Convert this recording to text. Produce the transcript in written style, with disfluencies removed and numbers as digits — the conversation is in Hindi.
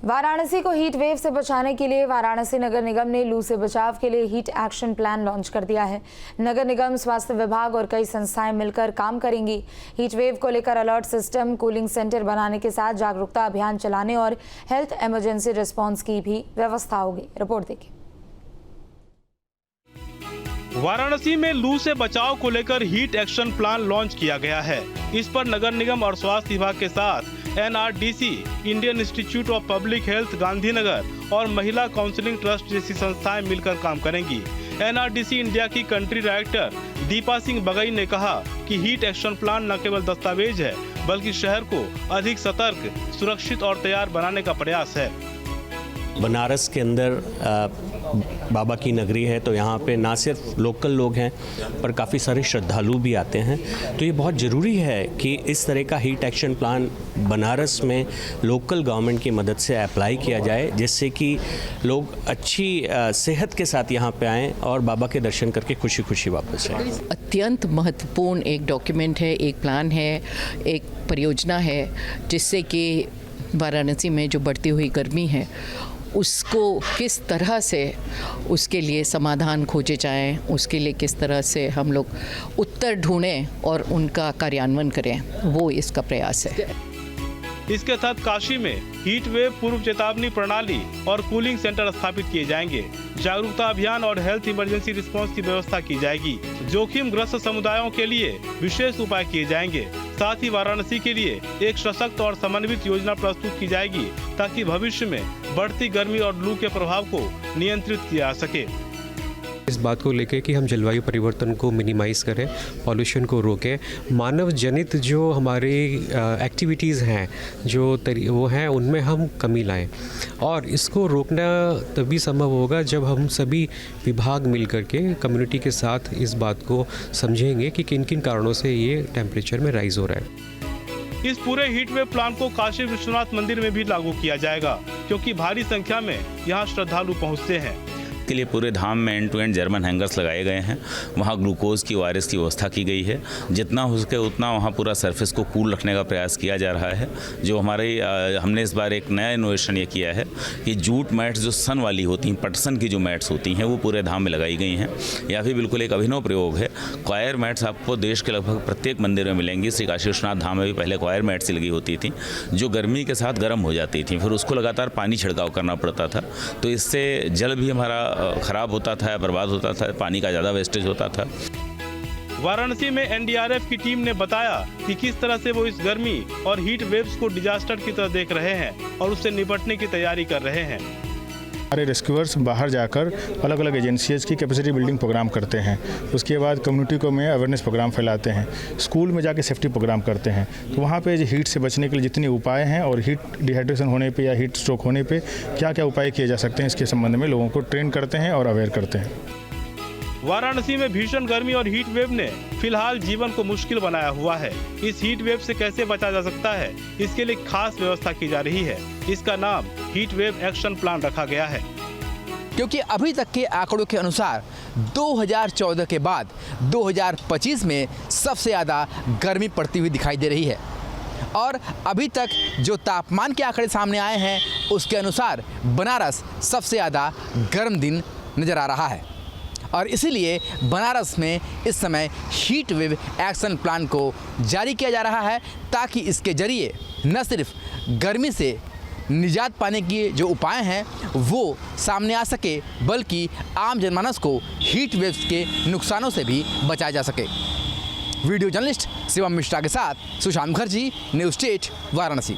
वाराणसी को हीट वेव से बचाने के लिए वाराणसी नगर निगम ने लू से बचाव के लिए हीट एक्शन प्लान लॉन्च कर दिया है। नगर निगम, स्वास्थ्य विभाग और कई संस्थाएं मिलकर काम करेंगी। हीट वेव को लेकर अलर्ट सिस्टम, कूलिंग सेंटर बनाने के साथ जागरूकता अभियान चलाने और हेल्थ इमरजेंसी रिस्पांस की भी व्यवस्था होगी। रिपोर्ट देखिए। वाराणसी में लू से बचाव को लेकर हीट एक्शन प्लान लॉन्च किया गया है। इस पर नगर निगम और स्वास्थ्य विभाग के साथ NRDC, Indian institute of public health Gandhinagar और महिला काउंसलिंग ट्रस्ट जैसी संस्थाएं मिलकर काम करेंगी। NRDC इंडिया की कंट्री डायरेक्टर दीपा सिंह बगई ने कहा कि हीट एक्शन प्लान न केवल दस्तावेज है, बल्कि शहर को अधिक सतर्क, सुरक्षित और तैयार बनाने का प्रयास है। बनारस के अंदर बाबा की नगरी है, तो यहाँ पे ना सिर्फ लोकल लोग हैं पर काफ़ी सारे श्रद्धालु भी आते हैं। तो ये बहुत ज़रूरी है कि इस तरह का हीट एक्शन प्लान बनारस में लोकल गवर्नमेंट की मदद से अप्लाई किया जाए, जिससे कि लोग अच्छी सेहत के साथ यहाँ पे आएँ और बाबा के दर्शन करके खुशी खुशी वापस आएँ। अत्यंत महत्वपूर्ण एक डॉक्यूमेंट है, एक प्लान है, एक परियोजना है, जिससे कि वाराणसी में जो बढ़ती हुई गर्मी है उसको किस तरह से उसके लिए समाधान खोजे जाएं, उसके लिए किस तरह से हम लोग उत्तर ढूंढें और उनका कार्यान्वयन करें, वो इसका प्रयास है। इसके तहत काशी में हीट वेव पूर्व चेतावनी प्रणाली और कूलिंग सेंटर स्थापित किए जाएंगे। जागरूकता अभियान और हेल्थ इमरजेंसी रिस्पांस की व्यवस्था की जाएगी। जोखिम ग्रस्त समुदायों के लिए विशेष उपाय किए जाएंगे। साथ ही वाराणसी के लिए एक सशक्त और समन्वित योजना प्रस्तुत की जाएगी, ताकि भविष्य में बढ़ती गर्मी और लू के प्रभाव को नियंत्रित किया जा सके। इस बात को लेकर कि हम जलवायु परिवर्तन को मिनिमाइज करें, पॉल्यूशन को रोकें, मानव जनित जो हमारी एक्टिविटीज़ हैं जो वो हैं उनमें हम कमी लाएं, और इसको रोकना तभी संभव होगा जब हम सभी विभाग मिल करके कम्युनिटी के साथ इस बात को समझेंगे कि किन किन कारणों से ये टेम्परेचर में राइज हो रहा है। इस पूरे हीट वेव प्लान को काशी विश्वनाथ मंदिर में भी लागू किया जाएगा, क्योंकि भारी संख्या में यहाँ श्रद्धालु पहुँचते हैं। के लिए पूरे धाम में end to end German hangers लगाए गए हैं। वहाँ ग्लूकोज की ORS की व्यवस्था की गई है। जितना हो सके उतना वहाँ पूरा सरफेस को कूल रखने का प्रयास किया जा रहा है। जो हमने इस बार एक नया इनोवेशन ये किया है कि जूट मैट्स जो सन वाली होती हैं, पटसन की जो मैट्स होती हैं, वो पूरे धाम में लगाई गई हैं। या फिर बिल्कुल एक अभिनव प्रयोग है, क्वायर मैट्स आपको देश के लगभग प्रत्येक मंदिर में मिलेंगी। श्री काशी विश्वनाथ धाम में भी पहले क्वायर मैट्स लगी होती थी, जो गर्मी के साथ गर्म हो जाती थी, फिर उसको लगातार पानी छिड़काव करना पड़ता था। तो इससे जल भी हमारा खराब होता था, बर्बाद होता था, पानी का ज़्यादा वेस्टेज होता था। वाराणसी में NDRF की टीम ने बताया कि किस तरह से वो इस गर्मी और हीट वेव्स को डिजास्टर की तरह देख रहे हैं और उससे निपटने की तैयारी कर रहे हैं। हमारे रेस्क्यूअर्स बाहर जाकर अलग अलग एजेंसीज की कैपेसिटी बिल्डिंग प्रोग्राम करते हैं। उसके बाद कम्युनिटी को में अवेयरनेस प्रोग्राम फैलाते हैं। स्कूल में जाके सेफ्टी प्रोग्राम करते हैं। तो वहाँ पे हीट से बचने के लिए जितने उपाय हैं और हीट डिहाइड्रेशन होने पे या हीट स्ट्रोक होने पे क्या क्या उपाय किए जा सकते हैं, इसके संबंध में लोगों को ट्रेन करते हैं और अवेयर करते हैं। वाराणसी में भीषण गर्मी और हीट वेव ने फिलहाल जीवन को मुश्किल बनाया हुआ है। इस हीट वेव से कैसे बचा जा सकता है, इसके लिए खास व्यवस्था की जा रही है। इसका नाम हीट वेव एक्शन प्लान रखा गया है, क्योंकि अभी तक के आंकड़ों के अनुसार 2014 के बाद 2025 में सबसे ज़्यादा गर्मी पड़ती हुई दिखाई दे रही है। और अभी तक जो तापमान के आंकड़े सामने आए हैं उसके अनुसार बनारस सबसे ज़्यादा गर्म दिन नज़र आ रहा है। और इसीलिए बनारस में इस समय हीट वेव एक्शन प्लान को जारी किया जा रहा है, ताकि इसके ज़रिए न सिर्फ गर्मी से निजात पाने के जो उपाय हैं वो सामने आ सके, बल्कि आम जनमानस को हीट वेव्स के नुकसानों से भी बचाया जा सके। वीडियो जर्नलिस्ट शिवम मिश्रा के साथ सुशांत मुखर्जी, न्यूज़ स्टेट, वाराणसी।